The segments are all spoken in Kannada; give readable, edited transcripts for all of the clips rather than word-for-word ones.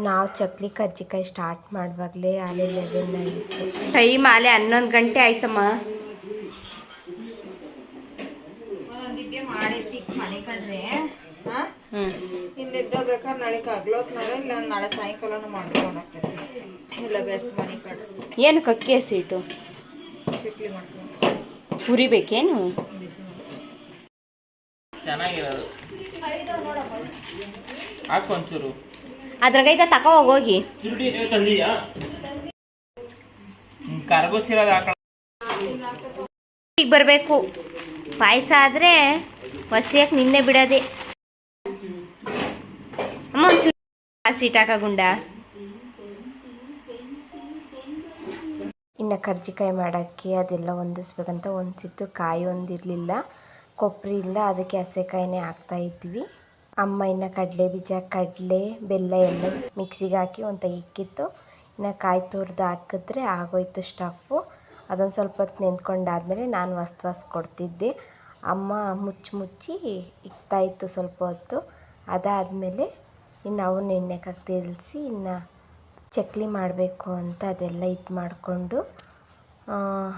ನಾವು ಚಕ್ಲಿ ಕಜ್ಜಿಕಾಯಿ ಸ್ಟಾರ್ಟ್ ಮಾಡುವಾಗಲೇ ಆಲೆ 11 ಆಗಿತ್ತು. ಟೈಮ್ ಆಲೆ 11 ಗಂಟೆ ಆಯ್ತಮ್ಮ. ಮಾಡೈತಿ ಮನೆ ಕಂಡ್ರೆ ಇಲ್ಲಿದ್ದ ಬೇಕಾದ್ರೆ ನಾಳೆ ಹಗ್ಲೊತ್ನಾರ ಇಲ್ಲ ನಾಳೆ ಸಾಯಂಕಾಲನೂ ಮಾಡ್ಕೊಂಡಾಗ್ತದೆ. ಇಲ್ಲ ಬೇಸ್ ಮನೆ ಕಡ್ರೆ ಏನು ಕಕ್ಕಿ ಹಸಿಟ್ಟು ಚಕ್ಲಿ ಮಾಡ್ಕೊಂಡು ಹುರಿಬೇಕೇನು? ಚೆನ್ನಾಗಿರೋದು ಹಾಕು ಒಂಚೂರು. ಅದ್ರಾಗೈತ ತಕೋ ಹೋಗಿ. ಚುರುಟಿ ನೀವು ತಂದಿದ್ಯಾ? ಕರ್ಗೋಸಿರೋದು ಹಾಕ. ಈಗ ಬರಬೇಕು. ಪಾಯಸ ಆದರೆ ಹೊಸಿಯಕ್ಕೆ ನಿನ್ನೆ ಬಿಡೋದೆ. ಅಮ್ಮ ಒಂಚೂರು ಸೀಟ್ ಹಾಕಗುಂಡ. ಇನ್ನು ಕರ್ಜಿಕಾಯಿ ಮಾಡೋಕ್ಕೆ ಅದೆಲ್ಲ ಹೊಂದಿಸ್ಬೇಕಂತ ಹೊಂದಿಸಿತ್ತು. ಕಾಯಿ ಒಂದಿರಲಿಲ್ಲ, ಕೊಬ್ಬರಿ ಇಲ್ಲ, ಅದಕ್ಕೆ ಹಸೆಕಾಯಿನೇ ಹಾಕ್ತಾಯಿದ್ವಿ. ಅಮ್ಮ ಇನ್ನು ಕಡಲೆ ಬೀಜ, ಕಡಲೆ, ಬೆಲ್ಲ ಎಲ್ಲ ಮಿಕ್ಸಿಗೆ ಹಾಕಿ ಒಂದು ಇಕ್ಕಿತ್ತು. ಇನ್ನು ಕಾಯಿ ತುರಿದು ಹಾಕಿದ್ರೆ ಆಗೋಯ್ತು ಸ್ಟಫು. ಅದೊಂದು ಸ್ವಲ್ಪ ಹೊತ್ತು ನೆಂದ್ಕೊಂಡಾದ್ಮೇಲೆ ನಾನು ವಸ್ತು ಕೊಡ್ತಿದ್ದೆ. ಅಮ್ಮ ಮುಚ್ಚಿ ಇಕ್ತಾಯಿತ್ತು ಸ್ವಲ್ಪ ಹೊತ್ತು. ಅದಾದಮೇಲೆ ಇನ್ನು ಅವನ್ನ ಎಣ್ಣೆಗೆ ತೇಲಿಸಿ ಇನ್ನು ಚಕ್ಲಿ ಮಾಡಬೇಕು ಅಂತ ಅದೆಲ್ಲ ಇದು ಮಾಡಿಕೊಂಡು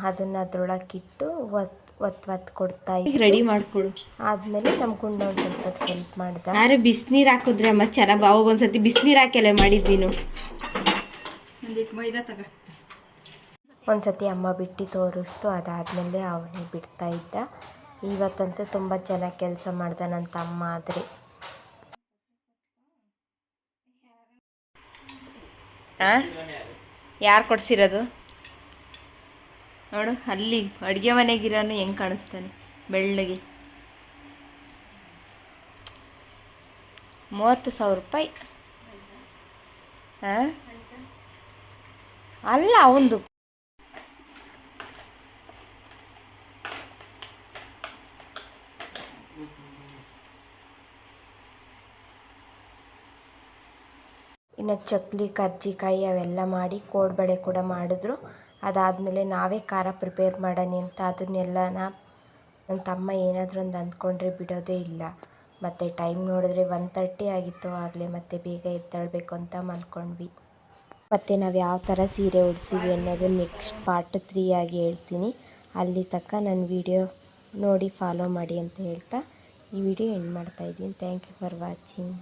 ಅದನ್ನು ಅದ್ರೊಳಗಿಟ್ಟು ಒತ್ತು ಕೊಡ್ತಾ ಈಗ ರೆಡಿ ಮಾಡಿಕೊಡು. ಆದಮೇಲೆ ನಮ್ಮ ಗುಂಡ ಒಂದು ಸ್ವಲ್ಪ ಹೆಲ್ಪ್ ಮಾಡ್ದೆ. ಆದರೆ ಬಿಸಿನೀರು ಹಾಕಿದ್ರೆ ಅಮ್ಮ ಚೆನ್ನಾಗಿ. ಅವಾಗ ಒಂದ್ಸತಿ ಬಿಸಿನೀರು ಹಾಕೆಲ್ಲ ಮಾಡಿದ್ದೀನು. ಒಂದಿಟ್ಟು ಮೈದಾ ತಗ. ಒಂದ್ಸತಿ ಅಮ್ಮ ಬಿಟ್ಟು ತೋರಿಸ್ತು. ಅದಾದಮೇಲೆ ಅವನೇ ಬಿಡ್ತಾ ಇದ್ದ. ಇವತ್ತಂತೂ ತುಂಬ ಚೆನ್ನಾಗಿ ಕೆಲಸ ಮಾಡ್ದೆ ನನ್ನ ತಮ್ಮ. ಆದರೆ ಯಾರು ಕೊಡ್ಸಿರೋದು ನೋಡು, ಅಲ್ಲಿ ಅಡುಗೆ ಮನೆಗಿರೋನು ಹೆಂಗೆ ಕಾಣಿಸ್ತಾನೆ ಬೆಳ್ಳಗೆ. 30,000 ರೂಪಾಯಿ. ಅಲ್ಲ ಅವಂದು. ಇನ್ನು ಚಕ್ಲಿ ಕರ್ಜಿಕಾಯಿ ಅವೆಲ್ಲ ಮಾಡಿ ಕೋಡ್ಬಳೆ ಕೂಡ ಮಾಡಿದ್ರು. ಅದಾದಮೇಲೆ ನಾವೇ ಖಾರ ಪ್ರಿಪೇರ್ ಮಾಡೋಣ ಅಂತ ಅದನ್ನೆಲ್ಲ ನನ್ನ ತಮ್ಮ ಏನಾದರೂ ಒಂದು ಅಂದ್ಕೊಂಡ್ರೆ ಬಿಡೋದೇ ಇಲ್ಲ. ಮತ್ತು ಟೈಮ್ ನೋಡಿದ್ರೆ 1:30 ಆಗಿತ್ತು. ಆಗಲೇ ಮತ್ತೆ ಬೇಗ ಎದ್ದೇಳಬೇಕು ಅಂತ ಮಲ್ಕೊಂಡ್ವಿ. ಮತ್ತು ನಾವು ಯಾವ ಥರ ಸೀರೆ ಉಡ್ಸಿವಿ ಅನ್ನೋದು ನೆಕ್ಸ್ಟ್ ಪಾರ್ಟ್ 3 ಆಗಿ ಹೇಳ್ತೀನಿ. ಅಲ್ಲಿ ತನಕ ನನ್ನ ವಿಡಿಯೋ ನೋಡಿ ಫಾಲೋ ಮಾಡಿ ಅಂತ ಹೇಳ್ತಾ ಈ ವಿಡಿಯೋ ಎಂಡ್ ಮಾಡ್ತಾಯಿದ್ದೀನಿ. Thank you for watching.